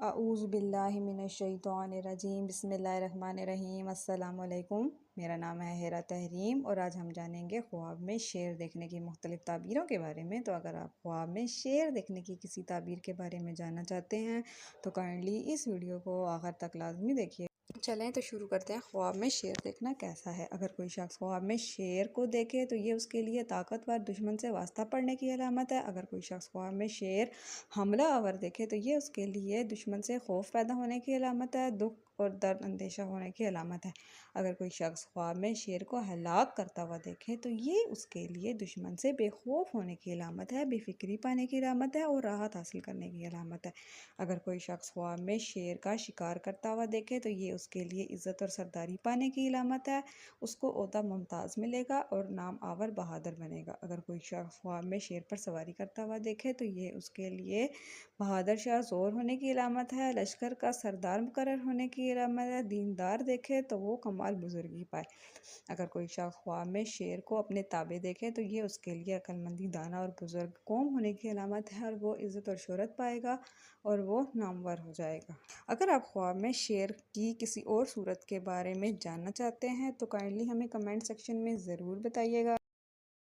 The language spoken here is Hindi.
अऊज़ुबिल्लाहिमिनश्शैतानिर्रजीम बिस्मिल्लाहिर्रहमानिर्रहीम अस्सलामुअलैकुम। मेरा नाम है हेरा तहरीम और आज हम जानेंगे ख्वाब में शेर देखने की मुख्तलिफ़ ताबीरों के बारे में। तो अगर आप ख्वाब में शेर देखने की किसी ताबीर के बारे में जानना चाहते हैं तो काइंडली इस वीडियो को आखिर तक लाजमी देखिए। चलें तो शुरू करते हैं। ख्वाब में शेर देखना कैसा है? अगर कोई शख्स ख्वाब में शेर को देखे तो ये उसके लिए ताकतवर दुश्मन से वास्ता पड़ने की अलामत है। अगर कोई शख्स ख्वाब में शेर हमला आवर देखे तो ये उसके लिए दुश्मन से खौफ पैदा होने की अलामत है, दुख और दर्द अंदेशा होने की अलामत है। अगर कोई शख्स ख्वाब में शेर को हलाक करता हुआ देखे तो ये उसके लिए दुश्मन से बेखौफ होने की अलामत है, बेफिक्री पाने की अलामत है और राहत हासिल करने की अलामत है। अगर कोई शख्स ख्वाब में शेर का शिकार करता हुआ देखे तो ये उसके लिए इज़्ज़त और सरदारी पाने की अलामत है, उसको ओहदा मुमताज़ मिलेगा और नाम आवर बहादुर बनेगा। अगर कोई शख्स ख्वाब में शेर पर सवारी करता हुआ देखे तो ये उसके लिए बहादुर शाह ज़ोर होने की अलामत है, लश्कर का सरदार मुकर्रर होने की अलामत है, दीनदार देखे तो वो कमाल बुजुर्गी पाए। अगर कोई शख्स ख्वाब में शेर को अपने ताबे देखे तो ये उसके लिए अक्लमंदी, दाना और बुजुर्ग कौम होने की अलामत है और वो इज़्ज़त और शोहरत पाएगा और वो नामवर हो जाएगा। अगर आप ख्वाब में शेर की किसी और सूरत के बारे में जानना चाहते हैं तो काइंडली हमें कमेंट सेक्शन में ज़रूर बताइएगा।